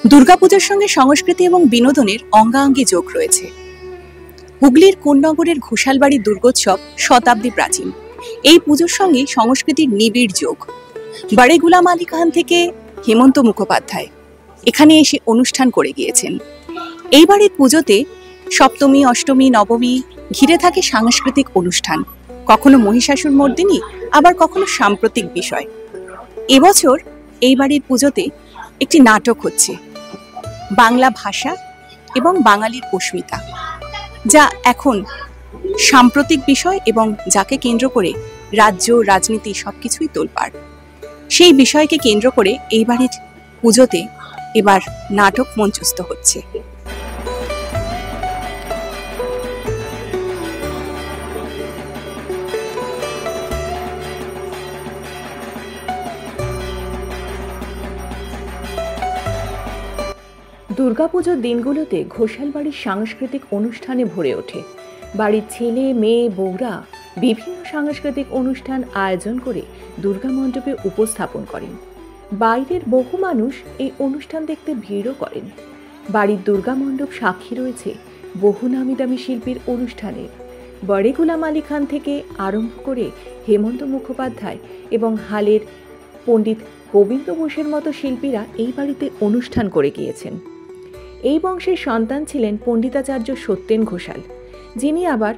দুর্গাপূজার সঙ্গে সংস্কৃতি এবং বিনোদনের অঙ্গাঙ্গি যোগ রয়েছে। হুগলির কোন্নগরের ঘোষালবাড়ির দুর্গোৎসব শতাব্দী প্রাচীন। এই পুজোর সঙ্গে সংস্কৃতির নিবিড় যোগ। বাড়ি গুলাম আলী খান থেকে হেমন্ত মুখোপাধ্যায় এখানে এসে অনুষ্ঠান করে গিয়েছেন। এই বাড়ির পুজোতে সপ্তমী, অষ্টমী, নবমী ঘিরে থাকে সাংস্কৃতিক অনুষ্ঠান, কখনো মহিষাসুর মর্দিনী, আবার কখনো সাম্প্রতিক বিষয়। এবছর এই বাড়ির পুজোতে একটি নাটক হচ্ছে, বাংলা ভাষা এবং বাঙালির অস্মিতা, যা এখন সাম্প্রতিক বিষয় এবং যাকে কেন্দ্র করে রাজ্য, রাজনীতি সবকিছুই তোলপাড়। সেই বিষয়কে কেন্দ্র করে এই বাড়ির পুজোতে এবার নাটক মঞ্চস্থ হচ্ছে। দুর্গাপুজোর দিনগুলোতে ঘোষালবাড়ির সাংস্কৃতিক অনুষ্ঠানে ভরে ওঠে। বাড়ির ছেলে, মেয়ে, বউরা বিভিন্ন সাংস্কৃতিক অনুষ্ঠান আয়োজন করে দুর্গা মণ্ডপে উপস্থাপন করেন। বাইরের বহু মানুষ এই অনুষ্ঠান দেখতে ভিড়ও করেন। বাড়ির দুর্গা মণ্ডপ সাক্ষী রয়েছে বহু নামি দামি শিল্পীর অনুষ্ঠানের। বাড়ি গুলাম আলী খান থেকে আরম্ভ করে হেমন্ত মুখোপাধ্যায় এবং হালের পণ্ডিত গোবিন্দ বোসের মতো শিল্পীরা এই বাড়িতে অনুষ্ঠান করে গিয়েছেন। এই বংশের সন্তান ছিলেন পণ্ডিতাচার্য সত্যেন ঘোষাল, যিনি আবার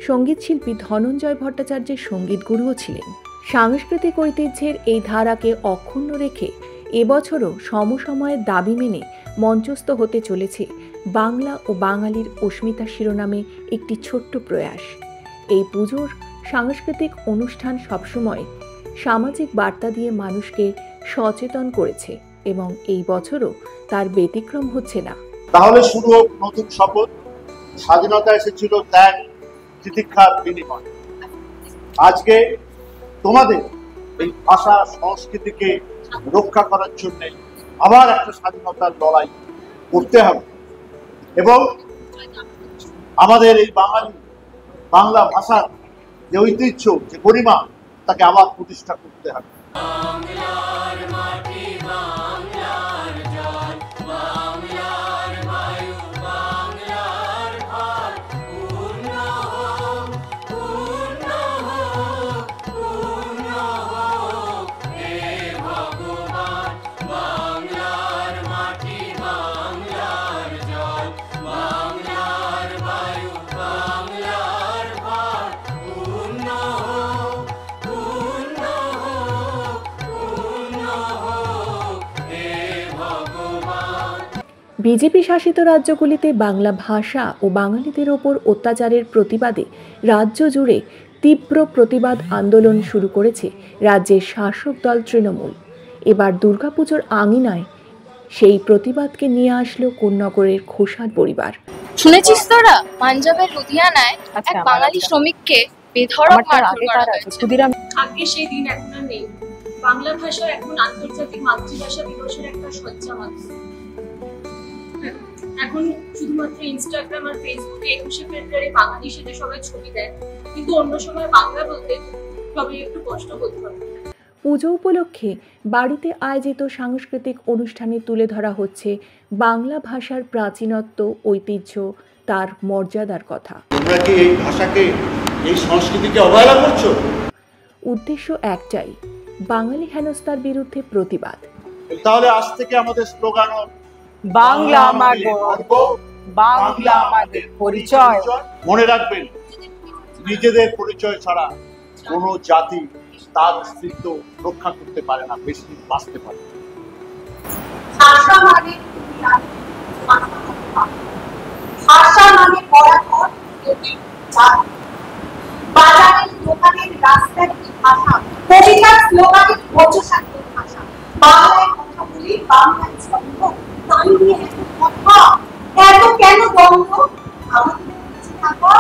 সঙ্গীত শিল্পী ধনঞ্জয় ভট্টাচার্যের সঙ্গীত গুরুও ছিলেন। সাংস্কৃতিক ঐতিহ্যের এই ধারাকে অক্ষুণ্ণ রেখে এবছরও সমসময়ের দাবি মেনে মঞ্চস্থ হতে চলেছে বাংলা ও বাঙালির অস্মিতা শিরোনামে একটি ছোট্ট প্রয়াস। এই পুজোর সাংস্কৃতিক অনুষ্ঠান সবসময় সামাজিক বার্তা দিয়ে মানুষকে সচেতন করেছে এবং এই বছরও তার ব্যতিক্রম হচ্ছে না। তাহলে শুরু হোক নতুন শপথ। স্বাধীনতা এসেছিল ত্যাগ, তিতিক্ষার বিনিময়। আজকে তোমাদের এই ভাষা সংস্কৃতিকে রক্ষা করার জন্য আবার একটা স্বাধীনতার লড়াই করতে হবে এবং আমাদের এই বাংলা ভাষার যে ঐতিহ্য, যে গরিমা, তাকে আবার প্রতিষ্ঠা করতে হবে। বিজেপি শাসিত রাজ্যগুলিতে বাংলা ভাষা ও বাঙালিদের ওপর অত্যাচারের প্রতিবাদে রাজ্য জুড়ে তীব্র প্রতিবাদ আন্দোলন শুরু করেছে রাজ্যের শাসক দল তৃণমূল। এবার দুর্গাপুজোর আঙিনায় সেই প্রতিবাদকে নিয়ে আসলো কোন্নগরের ঘোষাল পরিবার। শুনেছিস তোরা, পাঞ্জাবের লুধিয়ানায় এক বাঙালি শ্রমিককে বেধড়ক মারধর করা হয়েছে। আগে সেই দিন এখন আর নেই। বাংলা ভাষা এখন আন্তর্জাতিক মাতৃভাষা দিবসের একটা সজ্জা মাত্র। এখন শুধুমাত্র ইনস্টাগ্রাম আর ফেসবুকে 21শে ফেব্রুয়ারি বাঙালি সেজে সবাই ছবি দেয়, কিন্তু অন্য সময় বাংলা বলতে সবাই একটু কষ্ট বোধ করে। পুজো উপলক্ষে বাড়িতে আয়োজিত সাংস্কৃতিক অনুষ্ঠানে তুলে ধরা হচ্ছে বাংলা ভাষার প্রাচীনত্ব, ঐতিহ্য, তার মর্যাদার কথা। তোমরা কি এই ভাষাকে, এই সংস্কৃতিকে অবহেলা করছো? উদ্দেশ্য একটাই, বাঙালি হেনস্থার বিরুদ্ধে প্রতিবাদ। তাহলে আজ থেকে আমাদের স্লোগান বাংলা আমাদের গর্ব, বাংলা আমাদের পরিচয়। মনে রাখবেন, নিজেদের পরিচয় ছাড়া কোনো জাতি তার অস্তিত্ব রক্ষা করতে পারে না, বেশি দিন বাঁচতে পারে না। ভাষা মানে পরাধর, বাজারের দোকানের রাস্তার ভাষা, কবিতার স্লোগানের বচসাক্ষর ভাষা। বাংলায় কথা বলি, বাংলায় ছন্দ, তাই নিয়ে এত কথা, এত কেন দ্বন্দ্ব? আমাদের বেঁচে থাকা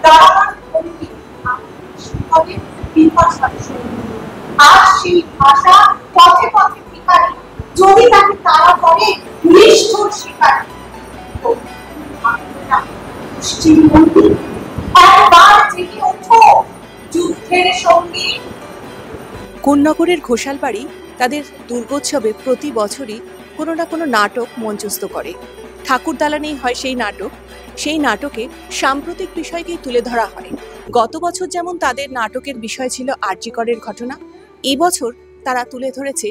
দাঁড়ানোর ভঙ্গি, আমাদের বিভাষার সঙ্গে। আর সেই ভাষা পথে পথে ভিখারি, যদি তাকে তারা করে নিষ্ঠুর শিকারী। একবার জেগে ওঠো, যুদ্ধের সঙ্গী। কোন্নগরের ঘোষালবাড়ি তাদের দুর্গোৎসবে প্রতি বছরই কোনো না কোনো নাটক মঞ্চস্থ করে। ঠাকুর দালানেই হয় সেই নাটক। সেই নাটকে সাম্প্রতিক বিষয়কেই তুলে ধরা হয়। গত বছর যেমন তাদের নাটকের বিষয় ছিল আর.জি. করের ঘটনা, এবছর তারা তুলে ধরেছে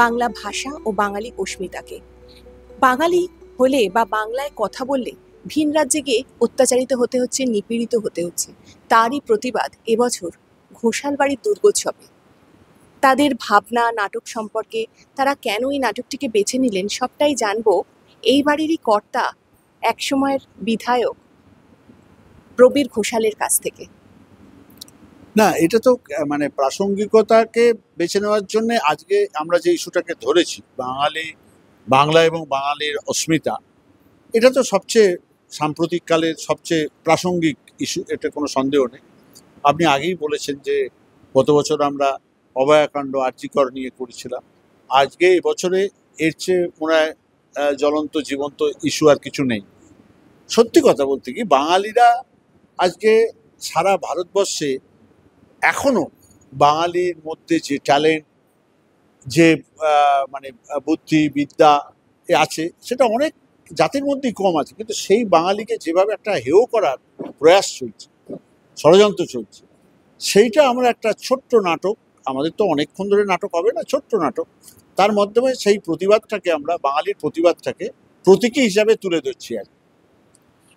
বাংলা ভাষা ও বাঙালি অস্মিতাকে। বাঙালি হলে বা বাংলায় কথা বললে ভিন রাজ্যে গিয়ে অত্যাচারিত হতে হচ্ছে, নিপীড়িত হতে হচ্ছে। তারই প্রতিবাদ এবছর ঘোষালবাড়ির দুর্গোৎসবে। তাদের ভাবনা, নাটক সম্পর্কে, তারা কেন এই নাটকটিকে বেছে নিলেন, সবটাই জানবো এই বাড়িরই কর্তা, একসময়ের বিধায়ক প্রবীর ঘোষালের কাছ থেকে। না, এটা তো মানে প্রাসঙ্গিকতাকে বেছে নেওয়ার জন্য আজকে আমরা যে ইস্যুটাকে ধরেছি, বাংলা এবং বাঙালির অস্মিতা, এটা তো সবচেয়ে সাম্প্রতিককালের সবচেয়ে প্রাসঙ্গিক ইস্যু, এটা কোনো সন্দেহ নেই। আপনি আগেই বলেছেন যে গত বছর আমরা অভয়াকাণ্ড আর.জি. কর নিয়ে করেছিলাম। আজকে এবছরে এর চেয়ে মনে হয় জ্বলন্ত জীবন্ত ইস্যু আর কিছু নেই। সত্যি কথা বলতে কি, বাঙালিরা আজকে সারা ভারতবর্ষে এখনো বাঙালির মধ্যে যে ট্যালেন্ট, যে মানে বুদ্ধি বিদ্যা আছে, সেটা অনেক জাতির মধ্যেই কম আছে। কিন্তু সেই বাঙালিকে যেভাবে একটা হেয় করার প্রয়াস চলছে, ষড়যন্ত্র চলছে, সেইটা আমরা একটা ছোট্ট নাটক, আমাদের তো অনেকক্ষণ ধরে নাটক হবে না, ছোট্ট নাটক, তার মাধ্যমে সেই প্রতিবাদটাকে আমরা, বাঙালির প্রতিবাদটাকে প্রতীকী হিসাবে তুলে ধরছি। আর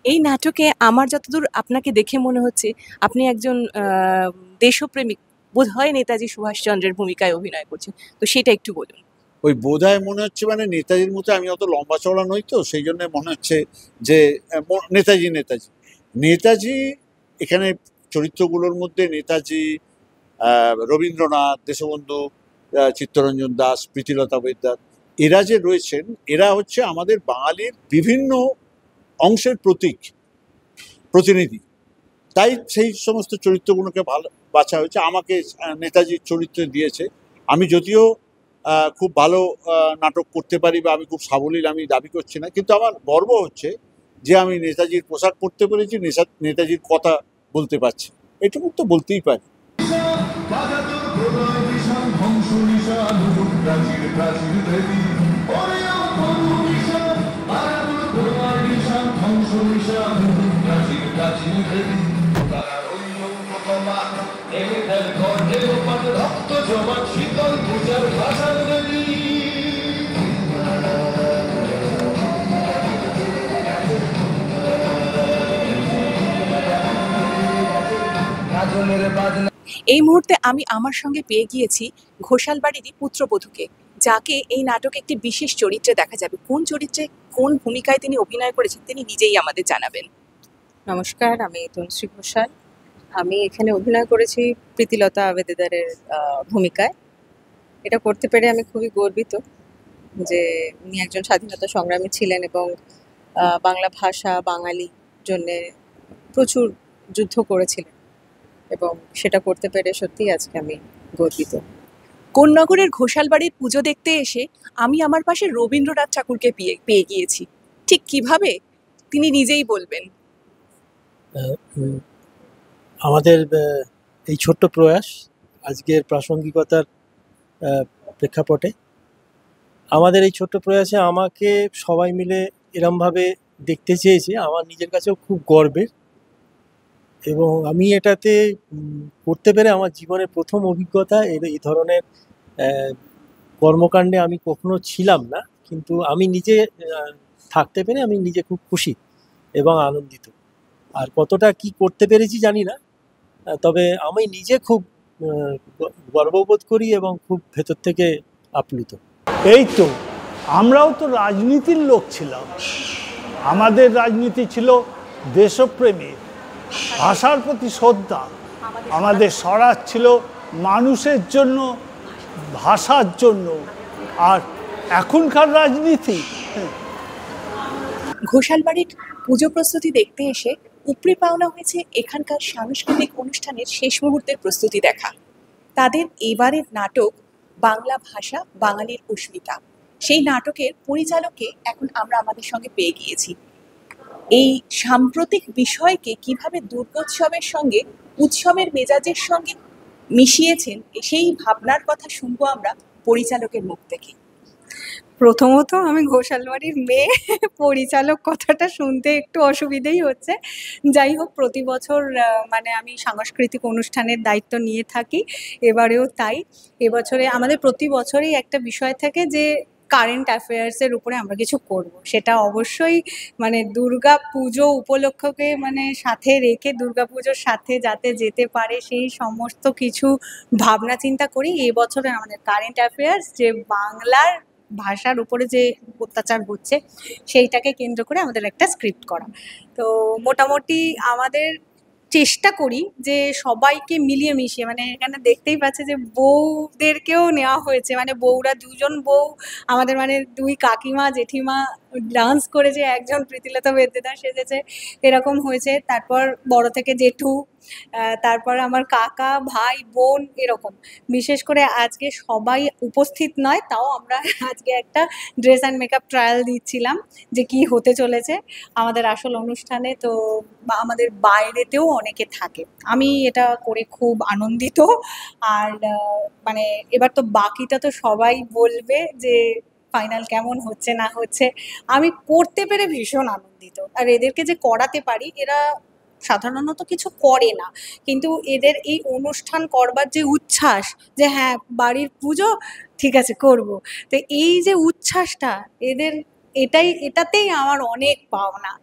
এই নাটকে আমার যতদূর আপনাকে দেখে মনে হচ্ছে আপনি একজন দেশপ্রেমিক, বোধ হয় নেতাজি সুভাষচন্দ্রের ভূমিকায় অভিনয় করছেন, তো সেটা একটু বলুন। ওই বোধহয় মনে হচ্ছে, মানে নেতাজির মতো আমি অত লম্বা চওড়া নই, তো সেই জন্য মনে হচ্ছে যে নেতাজি নেতাজি নেতাজি এখানে চরিত্রগুলোর মধ্যে নেতাজি, রবীন্দ্রনাথ, দেশবন্ধু, চিত্তরঞ্জন দাস, প্রীতিলতা বৈদ্যনাথ, এরা যে রয়েছেন, এরা হচ্ছে আমাদের বাঙালির বিভিন্ন অংশের প্রতিনিধি। তাই সেই সমস্ত চরিত্রগুলোকে ভালো বাছা হয়েছে। আমাকে নেতাজির চরিত্রে দিয়েছে। আমি যদিও খুব ভালো নাটক করতে পারি বা আমি খুব সাবলীল, আমি দাবি করছি না, কিন্তু আমার গর্ব হচ্ছে যে আমি নেতাজির পোশাক পরতে পেরেছি, নেতাজির কথা বলতে পারছি, এটুকু তো বলতেই পারি। এই মুহূর্তে আমি আমার সঙ্গে পেয়ে গিয়েছি ঘোষালবাড়িরই পুত্রবধূকে, যাকে এই নাটকে একটি বিশেষ চরিত্রে দেখা যাবে। কোন চরিত্রে, কোন ভূমিকায় তিনি অভিনয় করেছেন, তিনি নিজেই আমাদের জানাবেন। নমস্কার, আমি তনুশ্রী ঘোষাল। আমি এখানে অভিনয় করেছি প্রীতিলতা আবেদেদারের ভূমিকায়। এটা করতে পেরে আমি খুবই গর্বিত যে উনি একজন স্বাধীনতা সংগ্রামী ছিলেন এবং বাংলা ভাষা, বাঙালির জন্যে প্রচুর যুদ্ধ করেছিলেন, এবং সেটা করতে পেরে সত্যিই আজকে আমি গর্বিত। কোন্নগরের ঘোষালবাড়ির পুজো দেখতে এসে আমি আমার পাশে রবীন্দ্রনাথ ঠাকুরকে পেয়ে গিয়েছি। ঠিক কিভাবে তিনি নিজেই বলবেন। আমাদের এই ছোট্ট প্রয়াস আজকের প্রাসঙ্গিকতার প্রেক্ষাপটে, আমাদের এই ছোট্ট প্রয়াসে আমাকে সবাই মিলে এরমভাবে দেখতে চেয়েছে, আমার নিজের কাছেও খুব গর্বের। এবং আমি এটাতে করতে পেরে আমার জীবনের প্রথম অভিজ্ঞতা। এই ধরনের কর্মকাণ্ডে আমি কখনো ছিলাম না, কিন্তু আমি নিজে থাকতে পেরে আমি নিজে খুব খুশি এবং আনন্দিত। আর কতটা কি করতে পেরেছি জানি না, তবে আমি নিজে খুব গর্ববোধ করি এবং খুব ভেতর থেকে আপ্লুত। এই তো, আমরাও তো রাজনীতির লোক ছিলাম। আমাদের রাজনীতি ছিল দেশপ্রেমী, ভাষার প্রতি শ্রদ্ধা। আমাদের স্বরাজ ছিল মানুষের জন্য, ভাষার জন্য। আর এখনকার রাজনীতি, ঘোষালবাড়ির পুজো প্রস্তুতি দেখতে এসে উপরে পাওনা হয়েছে এখানকার সাংস্কৃতিক অনুষ্ঠানের শেষ মুহূর্তের প্রস্তুতি দেখা। তাদের এবারের নাটক বাংলা ভাষা, বাঙালির অস্মিতা, সেই নাটকের পরিচালককে এখন আমরা আমাদের সঙ্গে পেয়ে গিয়েছি। এই সাম্প্রতিক বিষয়কে কিভাবে দুর্গোৎসবের সঙ্গে, উৎসবের মেজাজের সঙ্গে মিশিয়েছেন, সেই ভাবনার কথা শুনবো আমরা পরিচালকের মুখ থেকে। প্রথমত আমি ঘোষালবাড়ির মেয়ে, পরিচালক কথাটা শুনতে একটু অসুবিধেই হচ্ছে। যাই হোক, প্রতি বছর মানে আমি সাংস্কৃতিক অনুষ্ঠানের দায়িত্ব নিয়ে থাকি, এবারেও তাই। এবছরে আমাদের প্রতি বছরই একটা বিষয় থাকে যে কারেন্ট অ্যাফেয়ার্সের উপরে আমরা কিছু করব। সেটা অবশ্যই মানে দুর্গা পুজো উপলক্ষকে মানে সাথে রেখে দুর্গাপুজোর সাথে যাতে যেতে পারে সেই সমস্ত কিছু ভাবনা চিন্তা করি। এবছরে আমাদের কারেন্ট অ্যাফেয়ার্স যে বাংলার ভাষার উপরে যে অত্যাচার হচ্ছে সেইটাকে কেন্দ্র করে আমাদের একটা স্ক্রিপ্ট করা। তো মোটামুটি আমাদের চেষ্টা করি যে সবাইকে মিলিয়ে মিশিয়ে, মানে এখানে দেখতেই পাচ্ছে যে বউদেরকেও নেওয়া হয়েছে, মানে বউরা দুজন বউ আমাদের, মানে দুই কাকিমা জেঠিমা ডান্স করেছে, একজন প্রীতিলতা বেদ্দেদার সেজেছে, এরকম হয়েছে। তারপর বড় থেকে জেঠু, তারপর আমার কাকা ভাই বোন, এরকম। বিশেষ করে আজকে সবাই উপস্থিত নয়, তাও আমরা আজকে একটা ড্রেস অ্যান্ড মেকআপ ট্রায়াল দিচ্ছিলাম যে কি হতে চলেছে আমাদের আসল অনুষ্ঠানে। তো আমাদের বাইরেতেও অনেকে থাকে, আমি এটা করে খুব আনন্দিত। আর মানে এবার তো বাকিটা তো সবাই বলবে যে ফাইনাল কেমন হচ্ছে না হচ্ছে। আমি করতে পেরে ভীষণ আনন্দিত, আর এদেরকে যে করাতে পারি, এরা সাধারণত কিছু করে না, কিন্তু এদের এই অনুষ্ঠান করবার যে উচ্ছ্বাস, যে হ্যাঁ বাড়ির পুজো ঠিক আছে করব, তো এই যে উচ্ছ্বাসটা এদের, এটাতেই আমার অনেক পাওনা।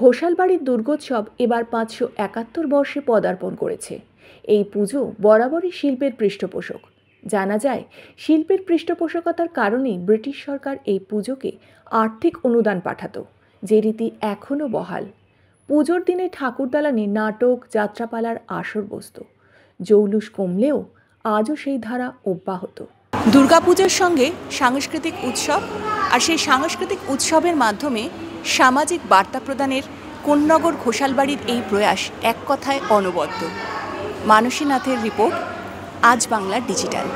ঘোষালবাড়ির দুর্গোৎসব এবার 571 বর্ষে পদার্পণ করেছে। এই পুজো বরাবরই শিল্পের পৃষ্ঠপোষক। জানা যায়, শিল্পের পৃষ্ঠপোষকতার কারণেই ব্রিটিশ সরকার এই পুজোকে আর্থিক অনুদান পাঠাতো, যে রীতি এখনও বহাল। পুজোর দিনে ঠাকুরদালানে নাটক, যাত্রাপালার আসর বসত। জৌলুস কমলেও আজও সেই ধারা অব্যাহত। দুর্গাপুজোর সঙ্গে সাংস্কৃতিক উৎসব, আর সেই সাংস্কৃতিক উৎসবের মাধ্যমে সামাজিক বার্তা প্রদানের কোন্নগর ঘোষালবাড়ির এই প্রয়াস এক কথায় অনবদ্য। মানসী নাথের রিপোর্ট, আজ বাংলা ডিজিটাল।